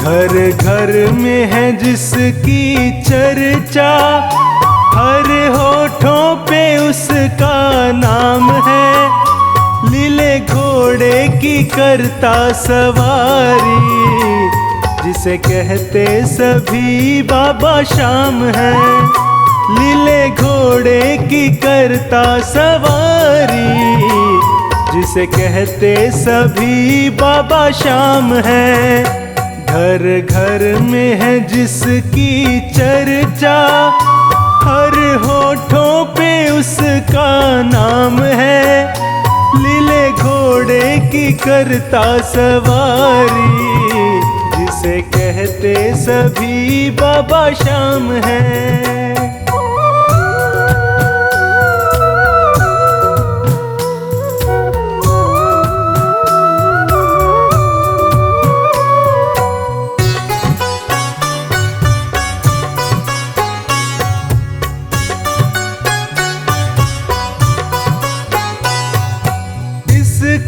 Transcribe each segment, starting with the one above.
घर घर में है जिसकी चर्चा, हर होठों पे उसका नाम है। लीले घोड़े की करता सवारी, जिसे कहते सभी बाबा श्याम है। लीले घोड़े की करता सवारी, जिसे कहते सभी बाबा श्याम है। घर घर में है जिसकी चर्चा, हर होठों पे उसका नाम है। लीले घोड़े की करता सवारी, जिसे कहते सभी बाबा श्याम है।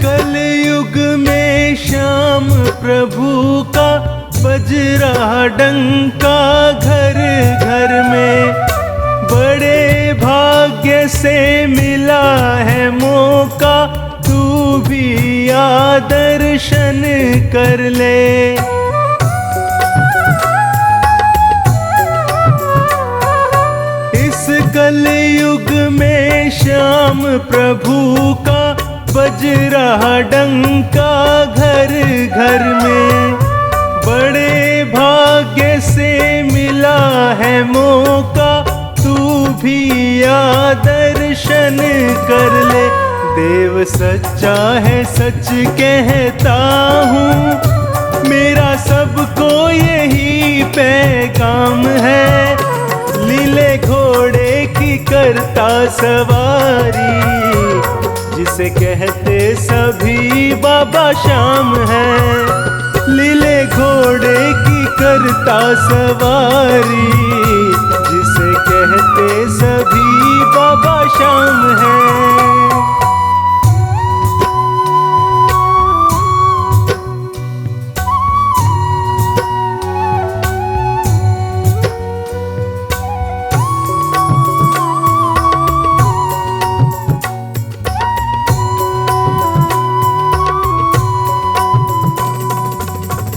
कलयुग में श्याम प्रभु का बज रहा डंका घर घर में। बड़े भाग्य से मिला है मौका, तू भी आ दर्शन कर ले। इस कलयुग में श्याम प्रभु का बज रहा डंका घर घर में। बड़े भाग्य से मिला है मौका, तू भी आ दर्शन कर ले। देव सच्चा है सच कहता हूँ, मेरा सबको यही पैगाम है। लीले घोड़े की करता सवारी, जिसे कहते सभी बाबा श्याम है। लीले घोड़े की करता सवारी, जिसे कहते सभी बाबा श्याम है।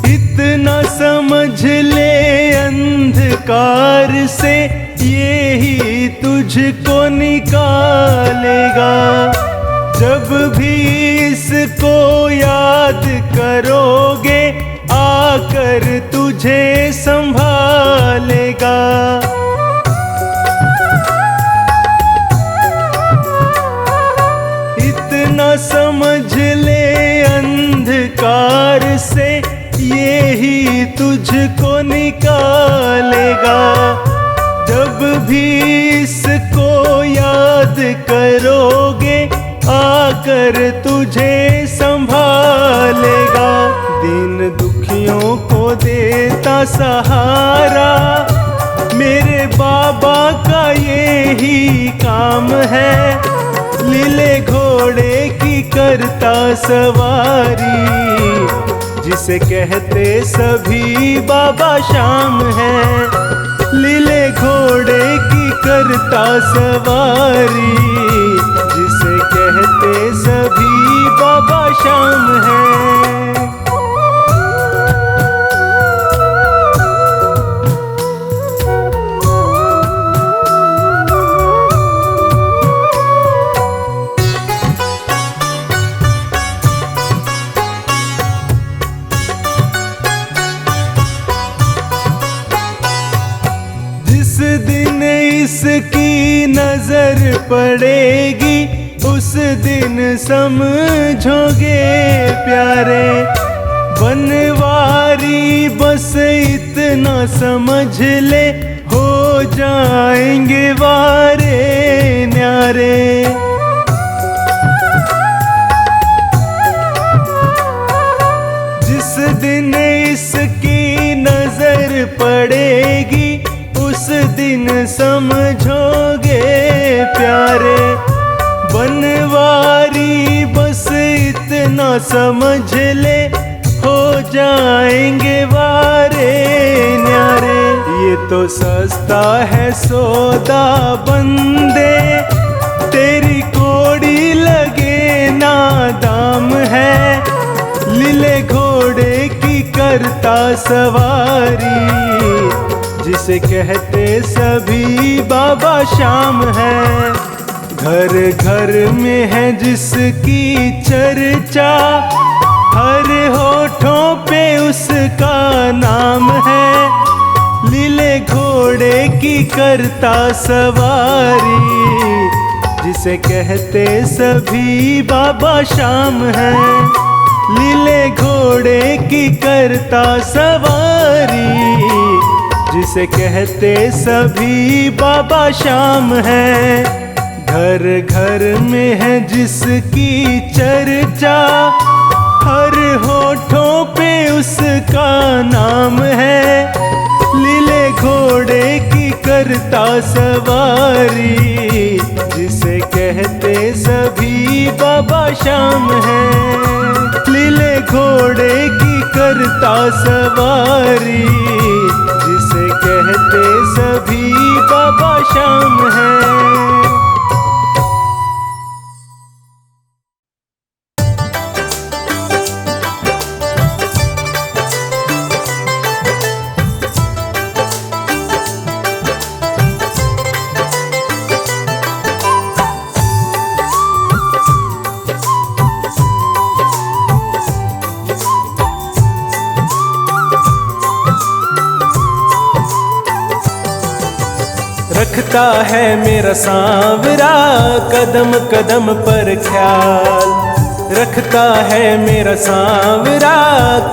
इतना समझ ले अंधकार से, ये ही तुझको निकालेगा। जब भी इसको याद करोगे, आकर तुझे संभालेगा। इतना समझ ले अंधकार से, ये ही तुझको निकालेगा। जब भी इसको याद करोगे, आकर तुझे संभालेगा। दीन दुखियों को देता सहारा, मेरे बाबा का यही काम है। लीले घोड़े की करता सवारी, जिसे कहते सभी बाबा श्याम है। लीले घोड़े की करता सवारी, जिसे कहते सभी बाबा श्याम है। जिस दिन इसकी नजर पड़ेगी, उस दिन समझोगे प्यारे। बनवारी बस इतना समझ ले, हो जाएंगे वारे न्यारे। जिस दिन इसकी नजर पड़ेगी, उस दिन समझोगे प्यारे। बनवारी बस इतना समझ ले, हो जाएंगे वारे न्यारे। ये तो सस्ता है सौदा बंदे, तेरी कोड़ी लगे ना दाम है। लीले घोड़े की करता सवारी, जिसे कहते सभी बाबा शाम है। घर घर में है जिसकी चर्चा, हर होठों पे उसका नाम है। लीले घोड़े की करता सवारी, जिसे कहते सभी बाबा शाम है। लीले घोड़े की करता सवारी, जिसे कहते सभी बाबा शाम है। घर घर में है जिसकी चर्चा, हर होठों पे उसका नाम है। लीले घोड़े की करता सवारी, जिसे कहते सभी बाबा शाम है। लीले घोड़े की करता सवारी, जिसे कहते सभी बाबा शाम है। रखता है मेरा सांवरा कदम कदम पर ख्याल। रखता है मेरा सांवरा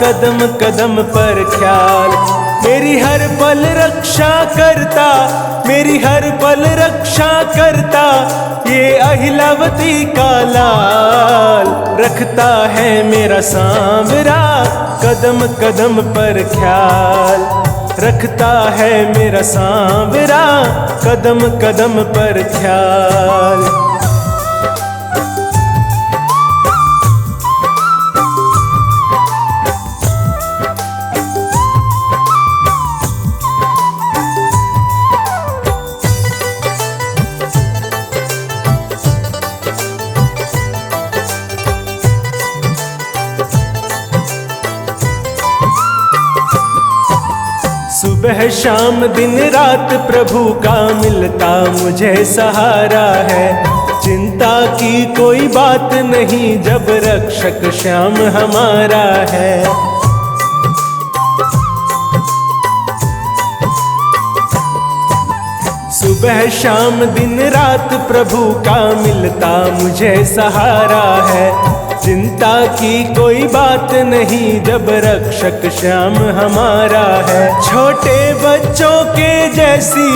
कदम कदम पर ख्याल। मेरी हर पल रक्षा करता, मेरी हर पल रक्षा करता, ये अहिलावती का लाल। रखता है मेरा सांवरा कदम कदम पर ख्याल। रखता है मेरा सांवरा कदम कदम पर ख्याल। सुबह शाम दिन रात प्रभु का मिलता मुझे सहारा है। चिंता की कोई बात नहीं जब रक्षक श्याम हमारा है। सुबह शाम दिन रात प्रभु का मिलता मुझे सहारा है। चिंता की कोई बात नहीं जब रक्षक श्याम हमारा है। छोटे बच्चों के जैसी,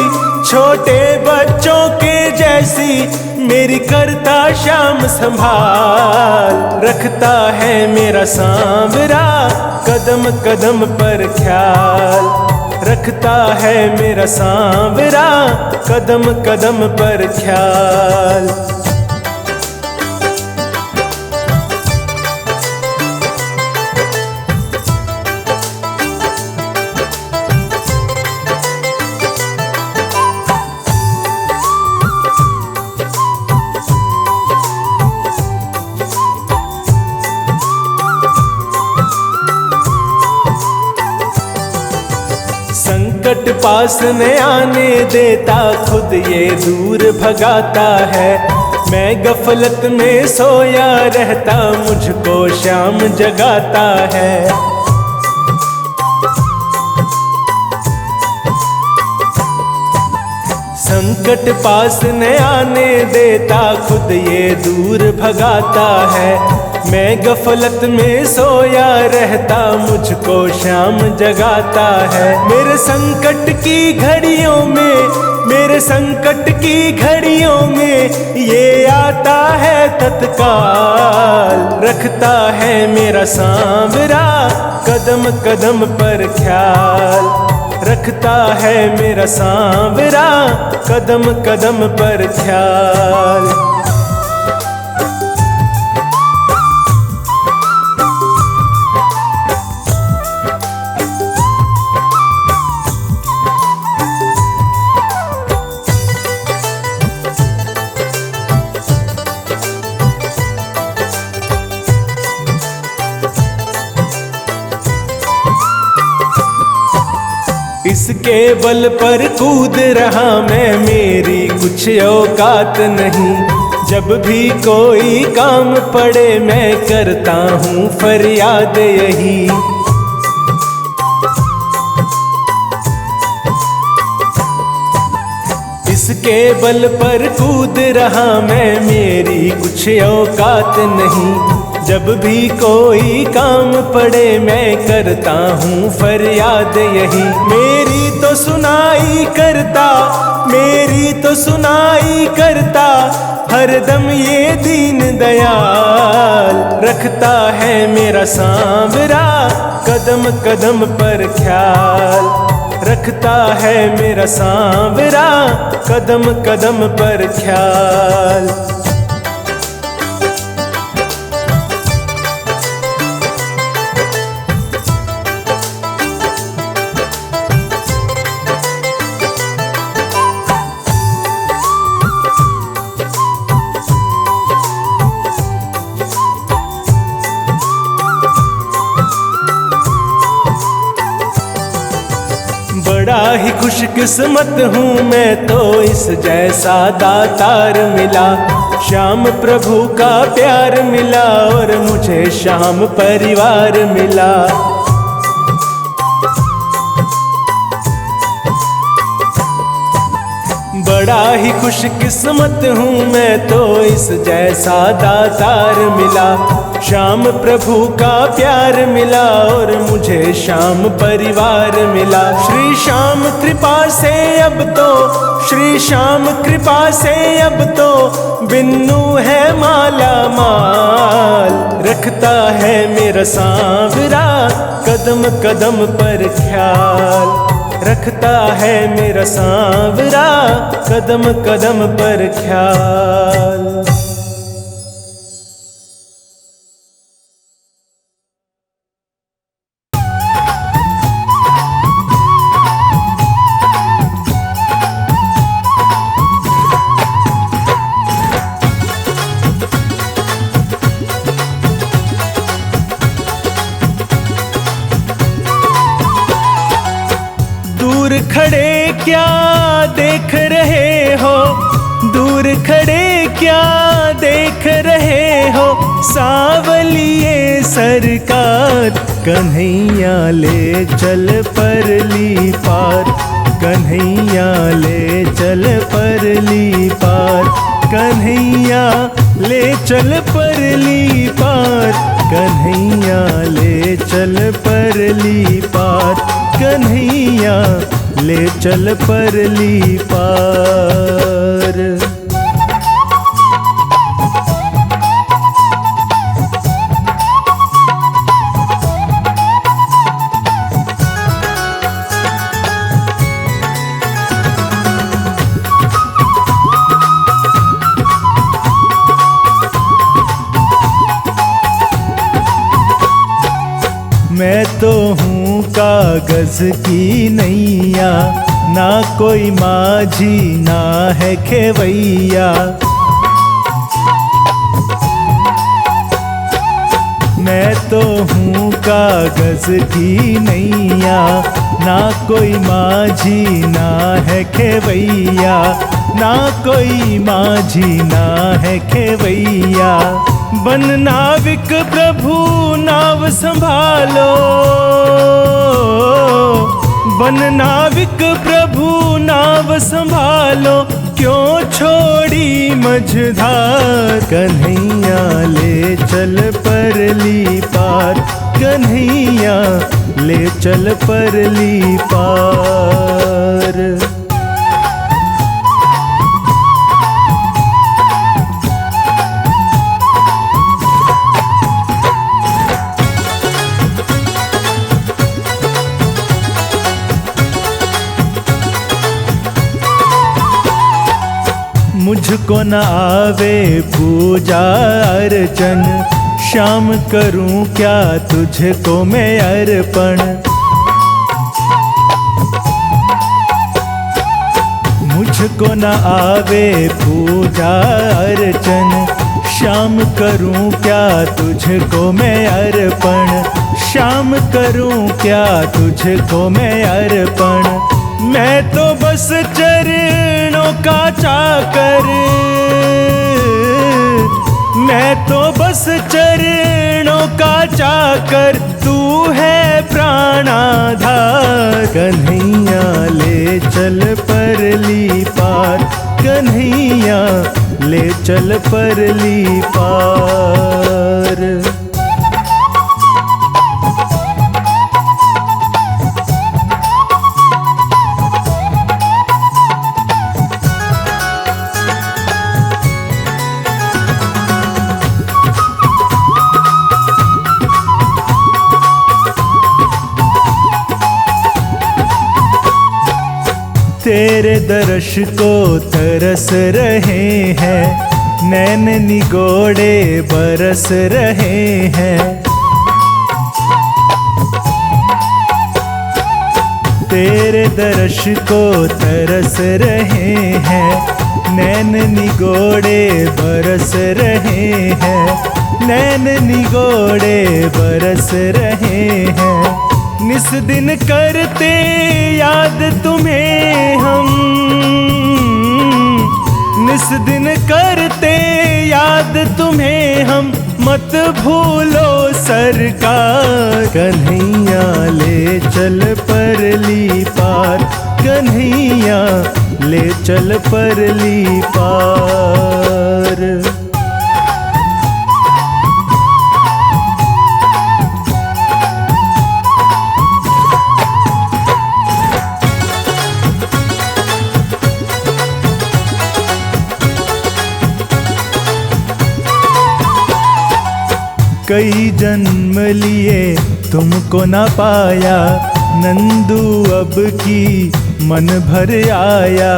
छोटे बच्चों के जैसी मेरी करता श्याम संभाल। रखता है मेरा सांवरा कदम कदम पर ख्याल। रखता है मेरा सांवरा कदम कदम पर ख्याल। संकट पास न आने देता, खुद ये दूर भगाता है। मैं गफलत में सोया रहता, मुझको श्याम जगाता है। संकट पास न आने देता, खुद ये दूर भगाता है। मैं गफलत में सोया रहता, मुझको श्याम जगाता है। मेरे संकट की घड़ियों में, मेरे संकट की घड़ियों में ये आता है तत्काल। रखता है मेरा सांवरा कदम कदम पर ख्याल। रखता है मेरा सांवरा कदम कदम पर ख्याल। किसके बल पर कूद रहा मैं, मेरी कुछ औकात नहीं। जब भी कोई काम पड़े मैं करता हूँ फरियाद यही। इसके बल पर कूद रहा मैं, मेरी कुछ औकात नहीं। जब भी कोई काम पड़े मैं करता हूँ फरियाद यही। मेरी तो सुनाई करता, मेरी तो सुनाई करता हरदम ये दीन दयाल। रखता है मेरा सांवरा कदम कदम पर ख्याल। रखता है मेरा सांवरा कदम कदम पर ख्याल। बड़ा ही खुशकिस्मत हूँ मैं तो इस जैसा दातार मिला। श्याम प्रभु का प्यार मिला और मुझे श्याम परिवार मिला। बड़ा ही खुशकिस्मत हूँ मैं तो इस जैसा दातार मिला। श्याम प्रभु का प्यार मिला और मुझे श्याम परिवार मिला। श्री श्याम कृपा से अब तो, श्री श्याम कृपा से अब तो बिन्नू है माला माल। रखता है मेरा सांवरा कदम कदम पर ख्याल। रखता है मेरा सांवरा कदम कदम पर ख्याल। दूर खड़े क्या देख रहे हो, दूर खड़े क्या देख रहे हो। सावलिए सरकार कन्हैया ले चल परली पार। कन्हैया ले चल परली पार। कन्हैया ले चल परली पार। कन्हैया ले चल परली पार। कन्हैया ले चल परली पार। मैं तो हूँ कागज की नैया, ना कोई माझी ना है खेवैया। मैं तो हूँ कागज की नैया, ना कोई माझी ना है खेवैया। ना कोई माझी ना है खेवैया। बन नाविक प्रभु नाव संभालो। बन नाविक प्रभु नाव संभालो। क्यों छोड़ी मझधार। कन्हैया ले चल परली पार। कन्हैया ले चल परली पार। मुझको न आवे पूजा अर्चन, श्याम करूं क्या तुझको मैं अर्पण। मुझको न आवे पूजा अर्चन, श्याम करूं क्या तुझको मैं अर्पण। श्याम करूं क्या तुझको मैं अर्पण, मैं तो बस चरणों का चाकर, मैं तो बस चरणों का चाकर, तू है प्राणाधार। कन्हैया ले चल परली पार, कन्हैया ले चल परली पार। तेरे दर्श को तरस रहे हैं, नैन निगोड़े बरस रहे हैं। तेरे दर्श को तरस रहे हैं, नैन निगोड़े बरस रहे हैं, नैन निगोड़े बरस रहे हैं। निस दिन करते याद तुम्हें हम, निस दिन करते याद तुम्हें हम, मत भूलो सरकार। कन्हैया ले चल परली पार, कन्हैया ले चल परली पार। कई जन्म लिए तुमको ना पाया, नंदू अब की मन भर आया।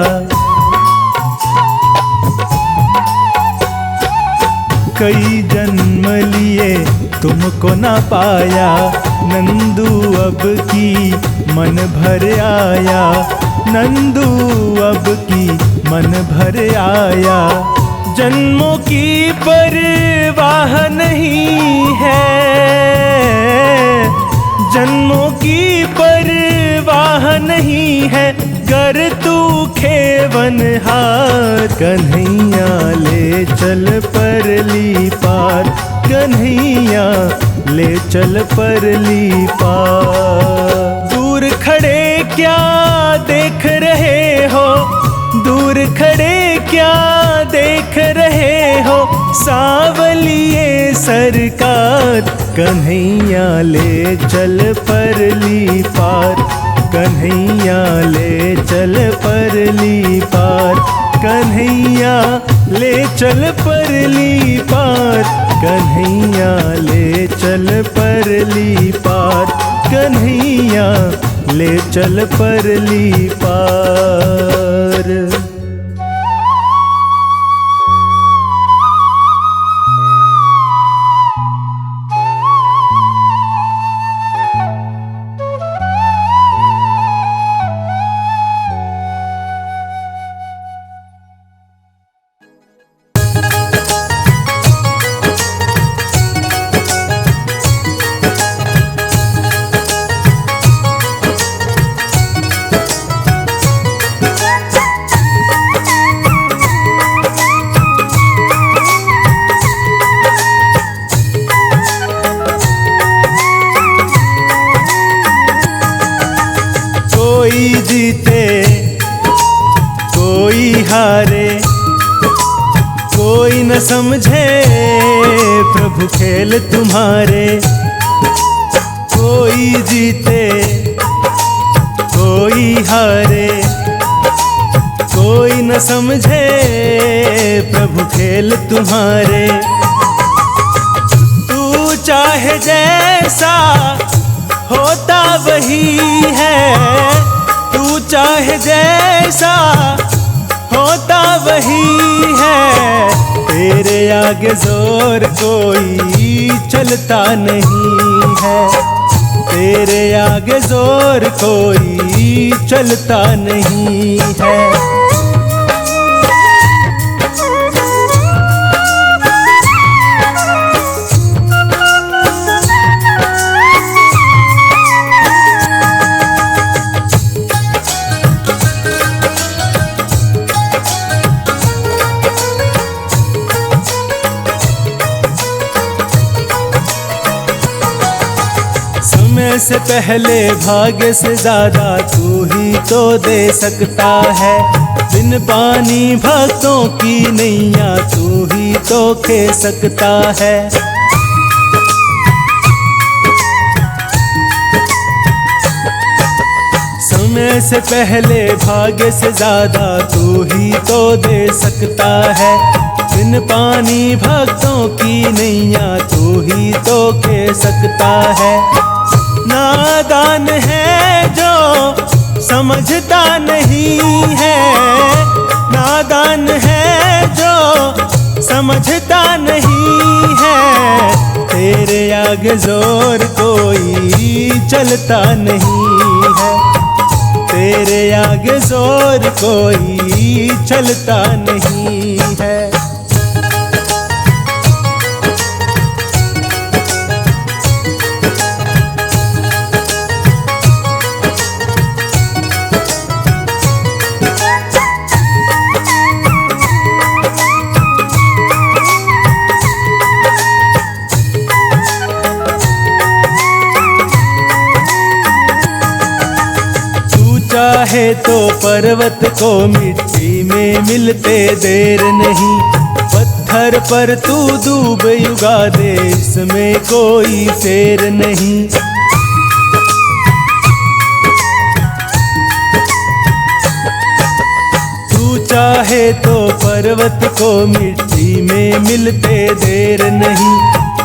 कई जन्म लिए तुमको ना पाया, नंदू अब की मन भर आया, नंदू अब की मन भर आया। जन्मों की परवाह नहीं है, जन्मों की परवाह नहीं है, कर तू खेवनहार। कन्हैया ले चल परली पार, कन्हैया ले चल परली पार। दूर खड़े क्या देख रहे हो, दूर खड़े क्या देख रहे हो, सावलिए सरकार। कन्हैया ले चल परली पार, कन्हैया ले चल परली पार, कन्हैया ले चल परली पार, कन्हैया ले चल परली पार, कन्हैया ले चल परली पार। कोई जीते कोई हारे, कोई न समझे प्रभु खेल तुम्हारे। कोई जीते कोई हारे, कोई न समझे प्रभु खेल तुम्हारे। तू चाहे जैसा होता वही है, तू चाहे जैसा होता वही है। तेरे आगे जोर कोई चलता नहीं है, तेरे आगे जोर कोई चलता नहीं है। समय से पहले भाग्य से ज्यादा तू ही तो दे सकता है। बिन पानी भक्तों की नैया तू ही तो खे सकता है। समय से पहले भाग्य से ज्यादा तू ही तो दे सकता है। बिन पानी भक्तों की नैया तू ही तो खे सकता है। नादान है जो समझता नहीं है, नादान है जो समझता नहीं है। तेरे आगे जोर कोई चलता नहीं है, तेरे आगे जोर कोई चलता नहीं है। चाहे तो पर्वत को मिट्टी में मिलते देर नहीं। पत्थर पर तू डूब युगा दे, इसमें कोई फेर नहीं। तू चाहे तो पर्वत को मिट्टी में मिलते देर नहीं।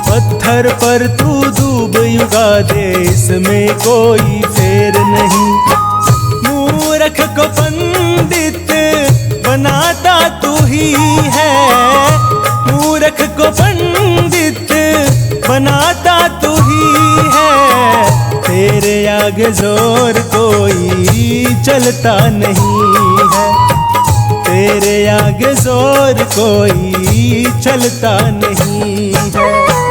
पत्थर पर तू डूब युगा दे, इसमें कोई फेर नहीं। मूर्ख को पंडित बनाता तू ही है, मूर्ख को पंडित बनाता तू ही है। तेरे आगे जोर कोई चलता नहीं है, तेरे आगे जोर कोई चलता नहीं है।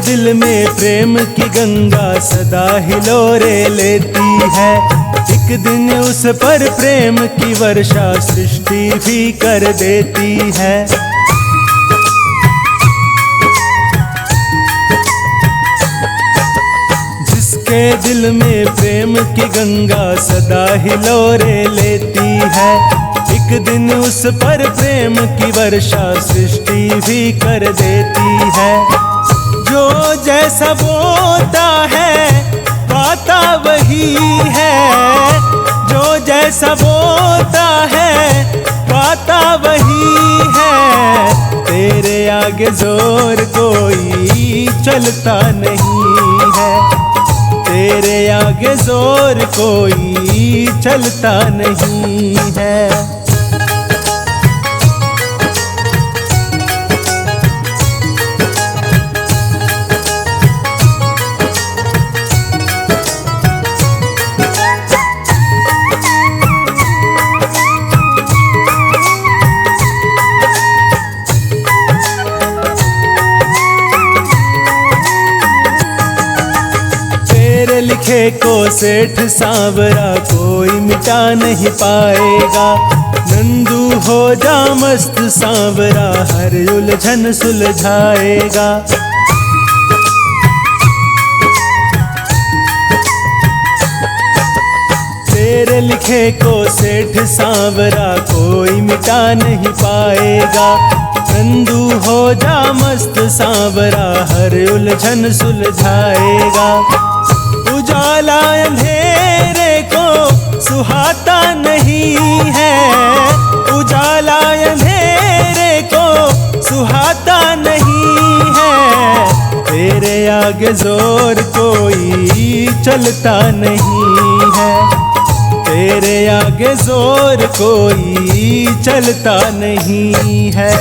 दिल में प्रेम की गंगा सदा हिलोरे लेती है। एक दिन उस पर प्रेम की वर्षा सृष्टि भी कर देती है। जिसके दिल में प्रेम की गंगा सदा हिलोरे लेती है, एक दिन उस पर प्रेम की वर्षा सृष्टि भी कर देती है। जो जैसा बोता है पाता वही है, जो जैसा बोता है पाता वही है। तेरे आगे जोर कोई चलता नहीं है, तेरे आगे जोर कोई चलता नहीं है। लिखे को सेठ सांवरा कोई मिटा नहीं पाएगा। नंदू हो जा मस्त सांवरा हर उलझन सुलझाएगा। तेरे लिखे को सेठ सांवरा कोई मिटा नहीं पाएगा। नंदू हो जा मस्त सांवरा हर उलझन सुलझाएगा। उजाला अंधेरे को सुहाता नहीं है, उजाला अंधेरे को सुहाता नहीं है। तेरे आगे जोर कोई चलता नहीं है, तेरे आगे जोर कोई चलता नहीं है।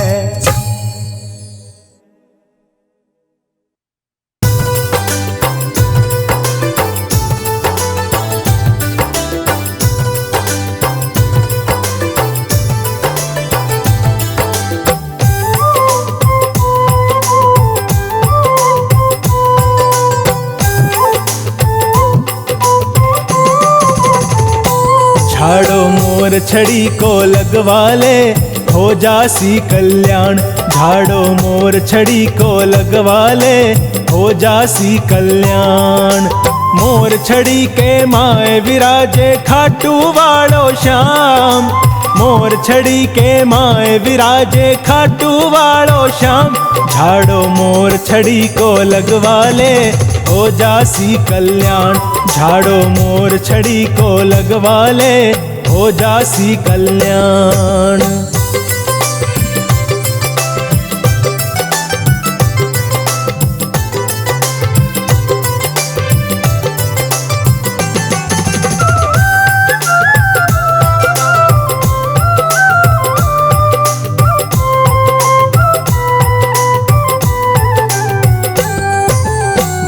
मोर छड़ी को लगवा ले, हो जासी कल्याण। झाड़ो मोर छड़ी को लगवा ले, हो जासी कल्याण। मोर छड़ी के माए विराजे खाटू वालो श्याम, मोर छड़ी के माए विराजे खाटू वालो श्याम। झाड़ो मोर छड़ी को लगवा ले, हो जासी कल्याण। झाड़ो मोर छड़ी को लगवा ले, हो जासी कल्याण।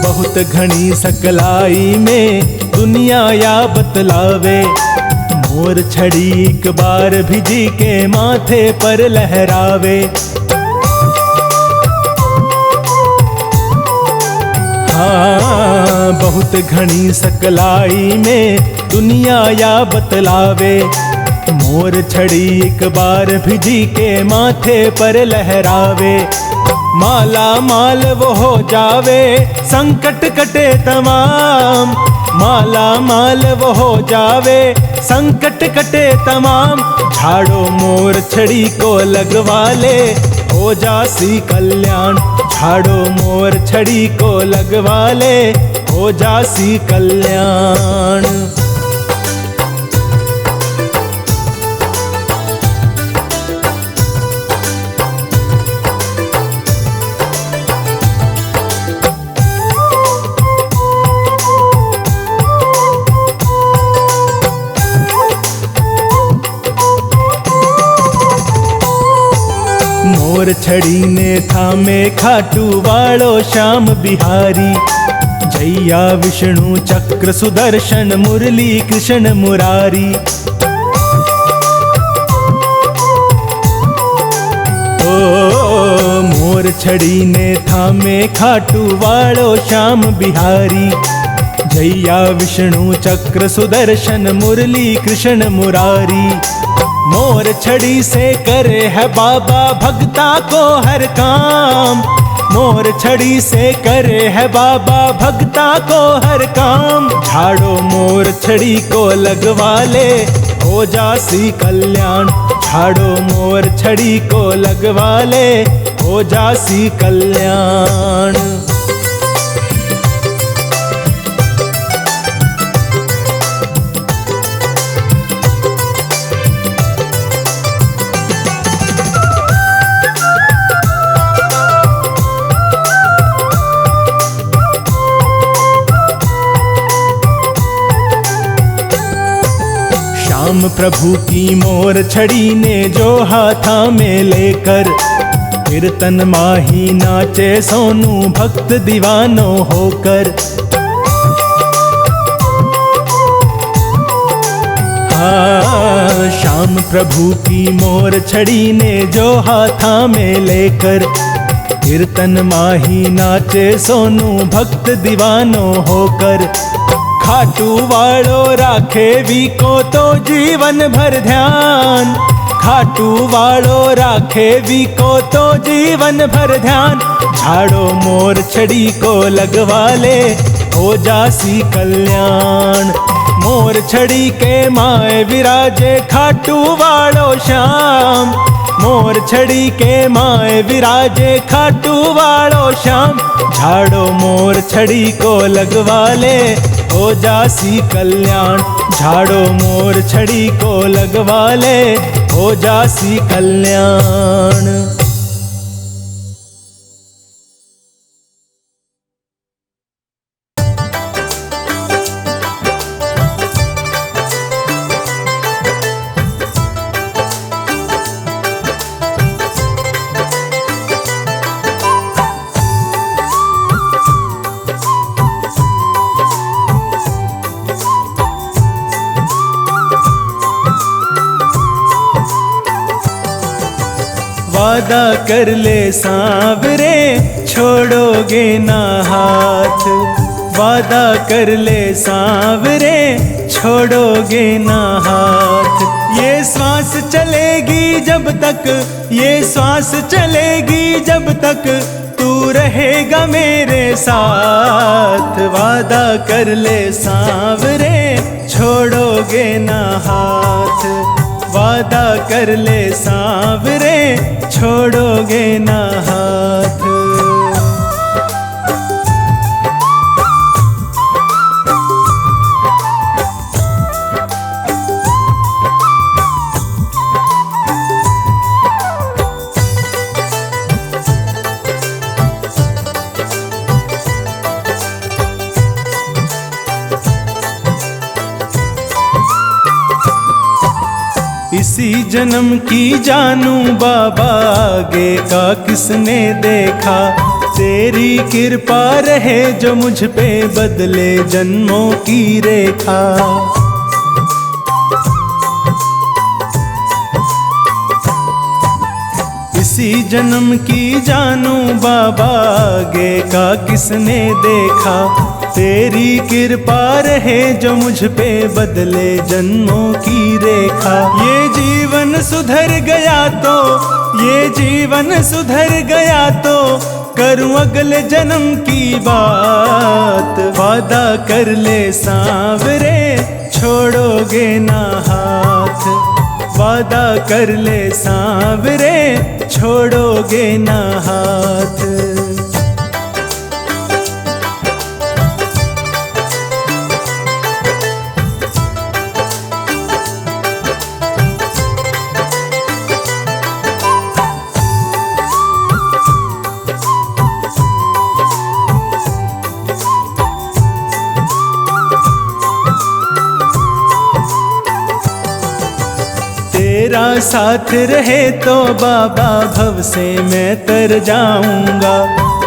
बहुत घनी सकलाई में दुनिया या बतलावे, मोर छड़ी एक बार भिजी के माथे पर लहरावे। हाँ, बहुत घनी सकलाई में दुनिया या बतलावे, मोर छड़ी एक बार भिजी के माथे पर लहरावे। माला माल वो हो जावे, संकट कटे तमाम। माला माल वो हो जावे, संकट कटे तमाम। झाड़ो मोर छड़ी को लगवा ले, हो जासी कल्याण। झाड़ो मोर छड़ी को लगवा ले, हो जासी कल्याण। मोर छड़ी ने थामे खाटू वालो श्याम बिहारी। जैया विष्णु चक्र सुदर्शन मुरली कृष्ण मुरारी। ओ मोर छड़ी ने थामे खाटू वालो श्याम बिहारी। जैया विष्णु चक्र सुदर्शन मुरली कृष्ण मुरारी। मोर छड़ी से करे है बाबा भक्ता को हर काम। मोर छड़ी से करे है बाबा भक्ता को हर काम। झाड़ो मोर छड़ी को लगवा ले, हो जासी कल्याण। झाड़ो मोर छड़ी को लगवा ले, हो जासी कल्याण। श्याम प्रभु की मोर छड़ी ने जो हाथा में लेकर, कीर्तन माही नाचे सोनू भक्त दीवानो होकर। हाँ, श्याम प्रभु की मोर छड़ी ने जो हाथा में लेकर, कीर्तन माही नाचे सोनू भक्त दीवानो होकर। खाटू वालो राखे वी को तो जीवन भर ध्यान। खाटू वालो राखे वी को तो जीवन भर ध्यान। झाड़ो मोर छड़ी को लगवा ले, हो जासी कल्याण। मोर छड़ी के माए विराजे खाटू वालो श्याम। मोर छड़ी के माए विराजे खाटू वालो श्याम। झाड़ो मोर छड़ी को लगवा ले, हो जासी कल्याण। झाड़ो मोर छड़ी को लगवा ले, हो जासी कल्याण। वादा कर ले सांवरे, छोड़ोगे ना हाथ। वादा कर ले सांवरे, छोड़ोगे ना हाथ। ये श्वास चलेगी जब तक, ये श्वास चलेगी जब तक तू रहेगा मेरे साथ। वादा कर ले सांवरे छोड़ोगे ना हाथ, वादा कर ले सांवरे छोड़ोगे ना हाथ। इसी जन्म की जानू बाबा, आगे का किसने देखा। तेरी कृपा रहे जो मुझ पे, बदले जन्मों की रेखा। इसी जन्म की जानू बाबा, आगे का किसने देखा। तेरी कृपा रहे जो मुझ पे, बदले जन्मों की रेखा। ये जीवन सुधर गया तो, ये जीवन सुधर गया तो करूं अगले जन्म की बात। वादा कर ले सांवरे छोड़ोगे ना हाथ, वादा कर ले सांवरे छोड़ोगे ना हाथ। तेरा साथ रहे तो बाबा भव से मैं तर जाऊंगा।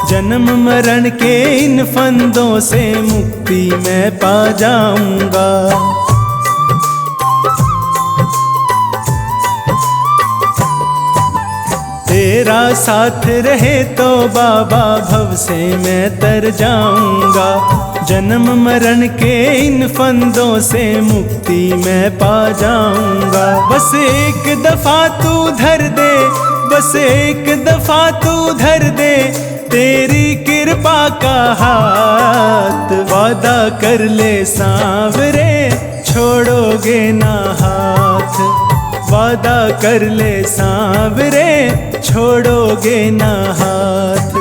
जन्म मरण के इन फंदों से मुक्ति मैं पा जाऊंगा। तेरा साथ रहे तो बाबा भव से मैं तर जाऊंगा। जन्म मरण के इन फंदों से मुक्ति मैं पा जाऊंगा। बस एक दफा तू धर दे, बस एक दफा तू धर दे तेरी कृपा का हाथ। वादा कर ले सांवरे छोड़ोगे ना हाथ, वादा कर ले सांवरे छोड़ोगे ना हाथ।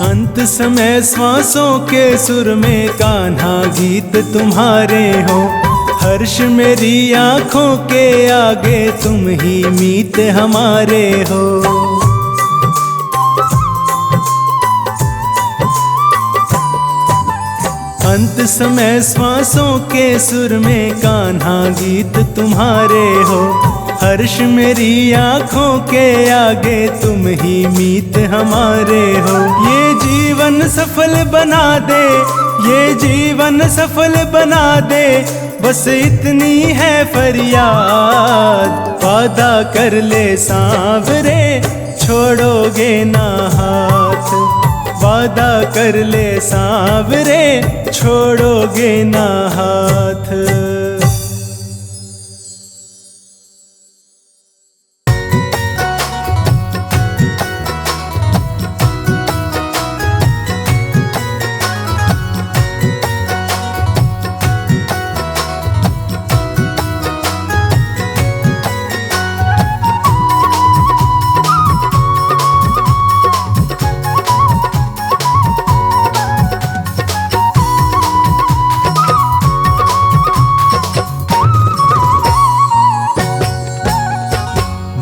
अंत समय श्वासों के सुर में कान्हा गीत तुम्हारे हो। हर्ष मेरी आँखों के आगे तुम ही मीत हमारे हो। अंत समय श्वासों के सुर में कान्हा गीत तुम्हारे हो। हर्ष मेरी आँखों के आगे तुम ही मीत हमारे हो। ये जीवन सफल बना दे, ये जीवन सफल बना दे, बस इतनी है फरियाद। वादा कर ले सांवरे छोड़ोगे ना हाथ, वादा कर ले सांवरे छोड़ोगे ना हाथ।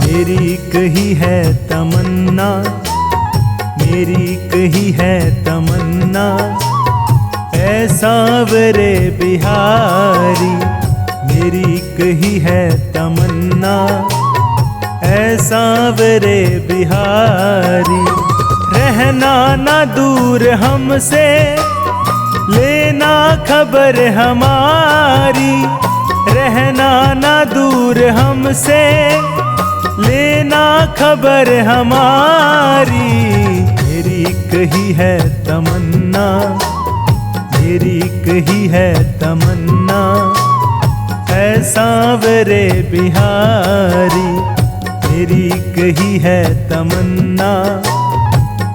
मेरी कही है तमन्ना, मेरी कही है तमन्ना, ऐ सांवरे बिहारी। मेरी कही है तमन्ना, ऐ सांवरे बिहारी। रहना ना दूर हमसे, लेना खबर हमारी। रहना ना दूर हमसे, लेना खबर हमारी। मेरी कही है तमन्ना, मेरी कही है तमन्ना, ऐ सांवरे बिहारी। मेरी कही है तमन्ना,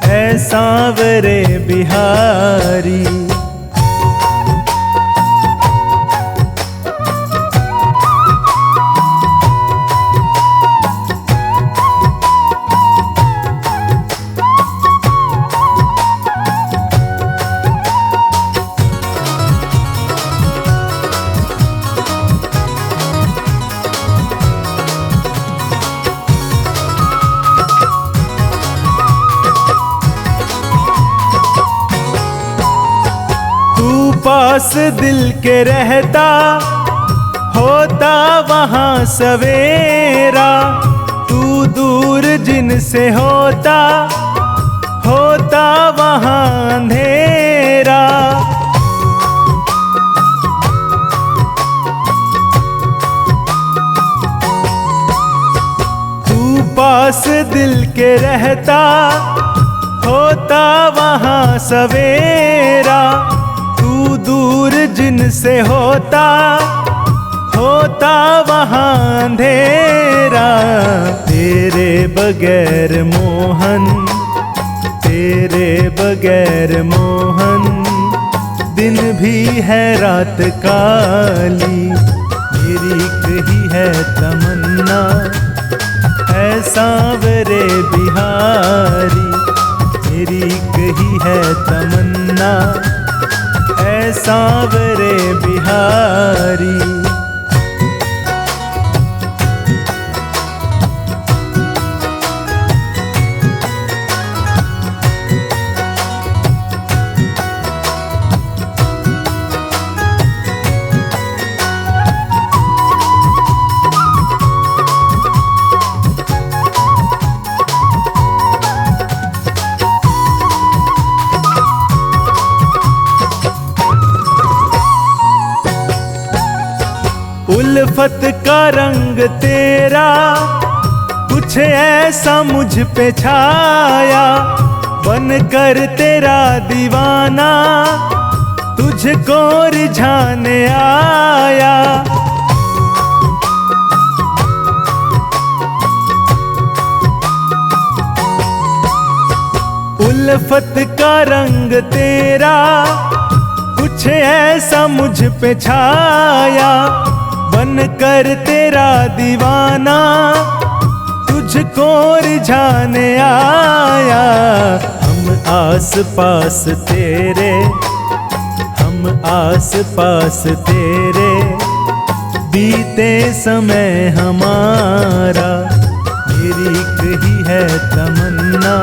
ऐ सांवरे बिहारी। पास दिल के रहता, होता वहाँ सवेरा। तू दूर जिनसे होता, होता वहाँ अंधेरा। तू पास दिल के रहता, होता वहाँ सवेरा। तू दूर जिनसे होता, होता वहाँ अंधेरा। तेरे बगैर मोहन, तेरे बगैर मोहन, दिन भी है रात काली। मेरी कही है तमन्ना, ऐ सांवरे बिहारी। मेरी कही है तमन्ना, ऐ सांवरे बिहारी। उल्फत का रंग तेरा कुछ ऐसा मुझ पे छाया। बनकर तेरा दीवाना तुझको रिझाने आया। उल्फत का रंग तेरा कुछ ऐसा मुझ पे छाया। बनकर तेरा दीवाना तुझको रिझाने आया। हम आस पास तेरे, हम आस पास तेरे, बीते समय हमारा। मेरी कही है तमन्ना,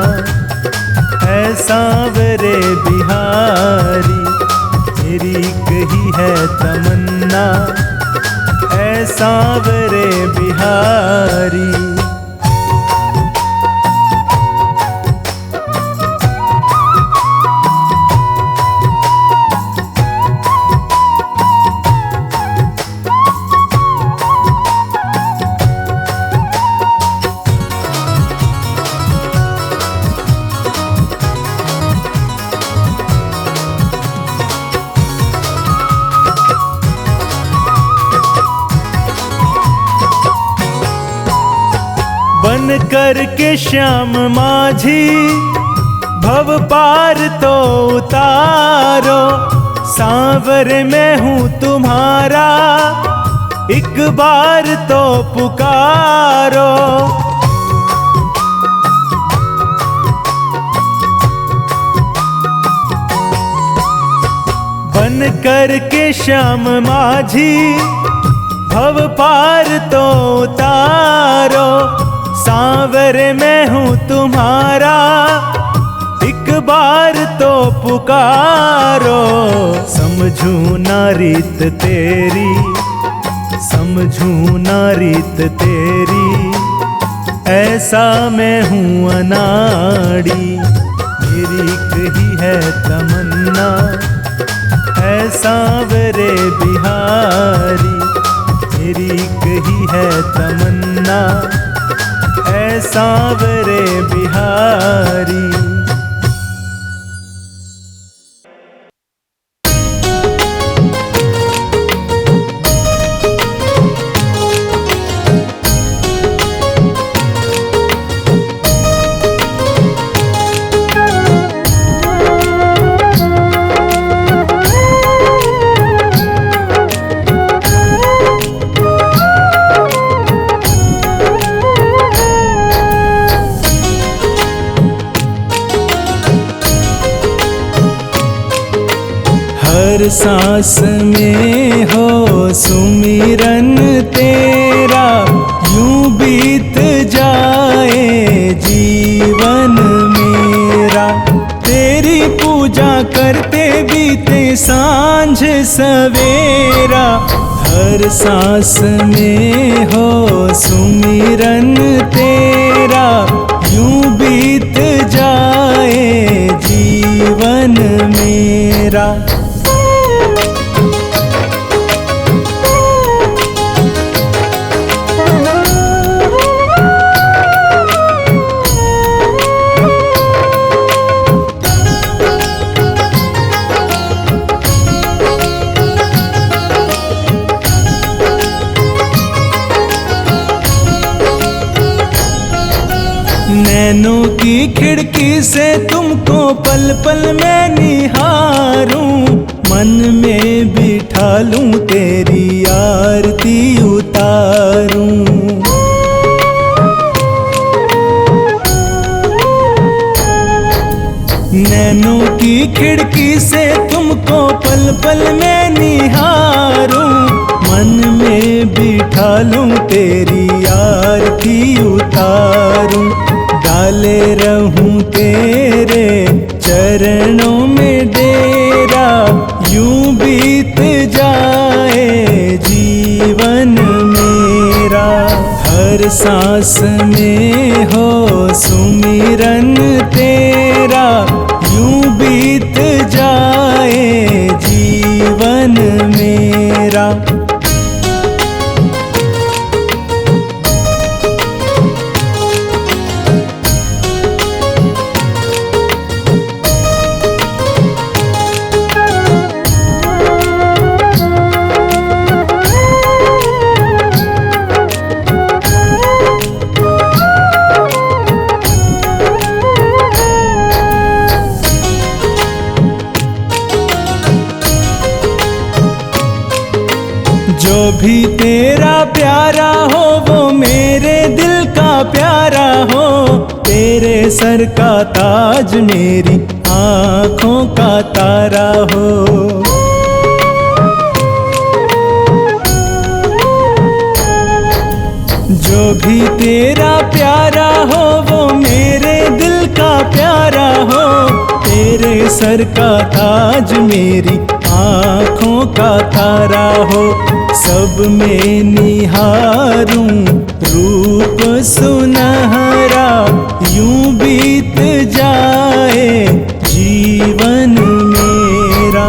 ऐ सांवरे बिहारी। मेरी कही है तमन्ना, ऐ सांवरे बिहारी। बन कर के श्याम माझी भव पार तो उतारो। सांवरे मैं हूँ तुम्हारा, एक बार तो पुकारो। बन कर के श्याम माझी भव पार तो उतारो। सांवरे मैं हूँ तुम्हारा, एक बार तो पुकारो। समझूं ना रीत तेरी, समझूं ना रीत तेरी, ऐसा मैं हूँ अनाड़ी। तेरी कही है तमन्ना है सांवरे बिहारी, तेरी कही है तमन्ना है सांवरे बिहारी। हर सांस में हो सुमिरन तेरा, यूं बीत जाए जीवन मेरा। तेरी पूजा करते बीते सांझ सवेरा, हर सांस में हो सुमिरन तेरा, यूं बीत जाए जीवन मेरा। नैनों की खिड़की से तुमको पल पल मैं निहारूं, मन में बिठा लूं तेरी आरती उतारूं। नैनों की खिड़की से तुमको पल पल मैं निहारूं, मन में बिठा लूं तेरी आरती उतारूं। डाले रहूं तेरे चरणों में डेरा, यूं बीत जाए जीवन मेरा। हर सांस में हो सुमिरन तेरा, यूं बीत जाए जीवन मेरा। जो भी तेरा प्यारा हो वो मेरे दिल का प्यारा हो, तेरे सर का ताज मेरी आँखों का तारा हो। जो भी तेरा प्यारा हो वो मेरे दिल का प्यारा हो, तेरे सर का ताज मेरी आँखों का तारा हो। सब में निहारूं रूप सुनहरा, यूं बीत जाए जीवन मेरा।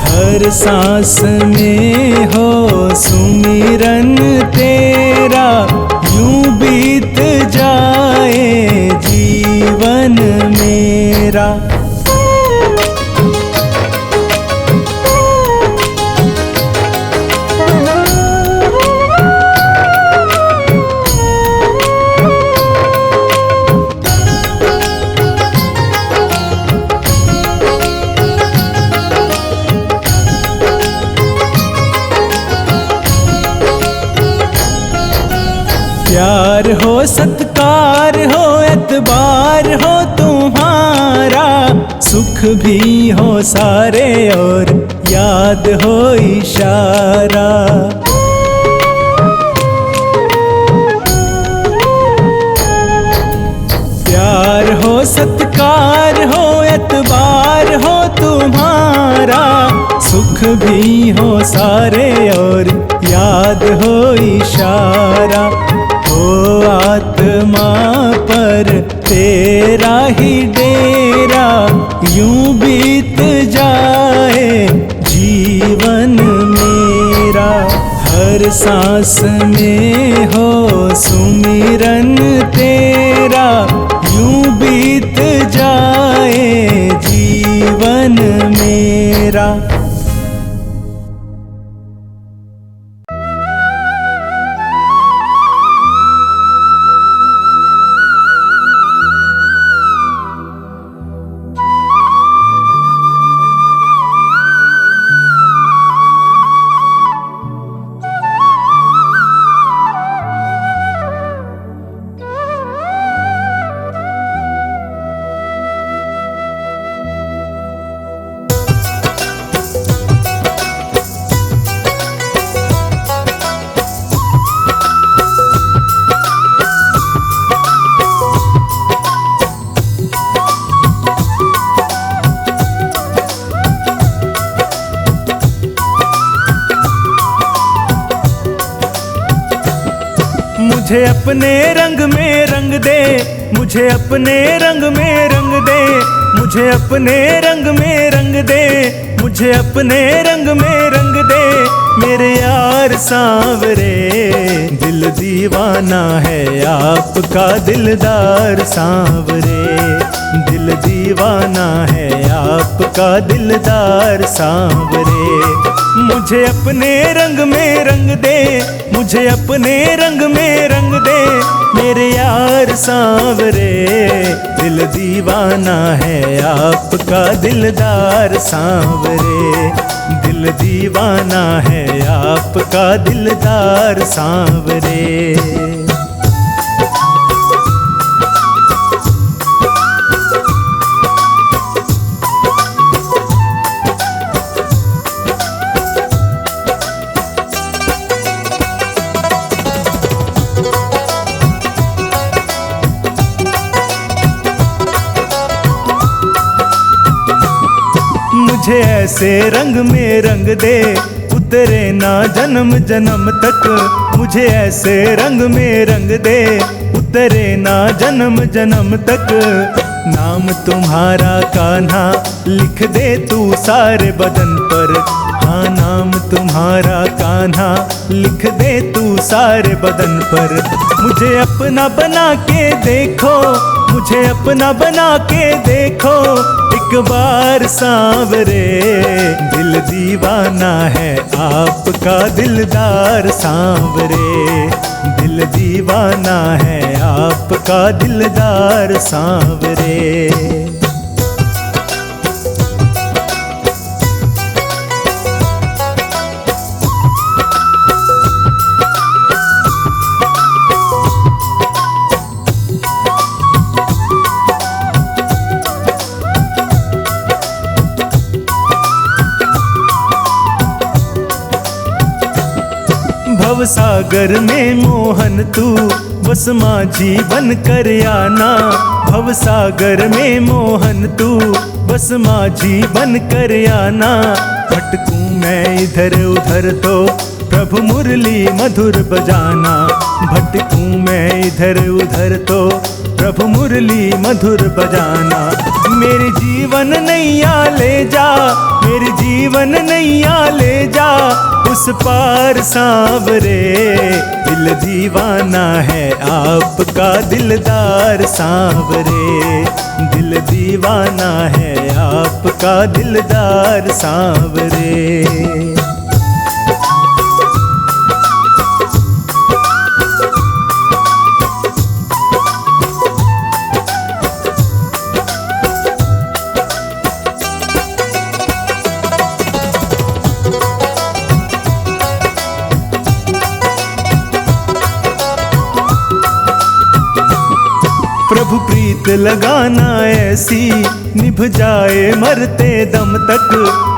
हर सांस में हो सुमिरन तेरा, यूं बीत जाए जीवन मेरा। प्यार हो सत्कार हो एतबार हो तुम्हारा, सुख भी हो सारे और याद हो इशारा। प्यार हो सत्कार हो एतबार हो तुम्हारा, सुख भी हो सारे और याद हो इशारा। हो आत्मा पर तेरा ही डेरा, बीत जाए जीवन मेरा, हर सांस में हो सुमिरन तेरा, यूं बीत जाए जीवन मेरा। मुझे अपने रंग में रंग दे, मुझे अपने रंग में रंग दे, मुझे अपने रंग में रंग दे, मुझे अपने रंग में रंग दे, मेरे यार सांवरे। दिल दीवाना है आपका दिलदार सांवरे, दिल दीवाना है आपका दिलदार सांवरे। मुझे अपने रंग में रंग दे, मुझे अपने रंग में रंग दे, मेरे यार सांवरे। दिल दीवाना है आपका दिलदार सांवरे, दिल दीवाना है आपका दिलदार सांवरे। मुझे ऐसे रंग में रंग दे, उतरे ना जन्म जन्म तक। मुझे ऐसे रंग में रंग दे, उतरे ना जन्म जन्म तक। नाम तुम्हारा कान्हा लिख दे तू सारे बदन पर, हाँ नाम तुम्हारा कान्हा लिख दे तू सारे बदन पर। मुझे अपना बना के देखो, मुझे अपना बना के देखो एक बार सांवरे। दिल दीवाना है आपका दिलदार सांवरे, दिल दीवाना है आपका दिलदार सांवरे। भवसागर में मोहन तू बस माझी बन कर आना। भवसागर में मोहन तू बस माझी बन कर आना। भटकूं मैं इधर उधर तो प्रभु मुरली मधुर बजाना। भटकूं मैं इधर उधर तो प्रभु मुरली मधुर बजाना। मेरे जीवन नैया ले जा, मेरे जीवन नैया ले जा उस पार सांवरे। दिल दीवाना है आपका दिलदार सांवरे, दिल दीवाना है आपका दिलदार सांवरे। प्रभु प्रीत लगाना ऐसी निभ जाए मरते दम तक।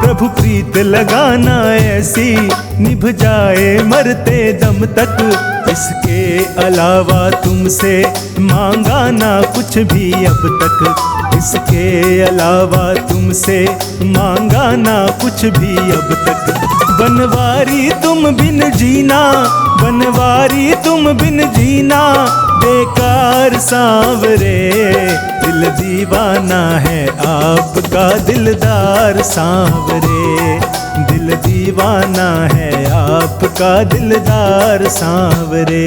प्रभु प्रीत लगाना ऐसी निभ जाए मरते दम तक। इसके अलावा तुमसे मांगा ना कुछ भी अब तक। इसके अलावा तुमसे मांगा ना कुछ भी अब तक। बनवारी तुम बिन जीना, बनवारी तुम बिन जीना बेकार सांवरे। दिल दीवाना है आपका दिलदार सांवरे, दिल दीवाना है आपका दिलदार सांवरे।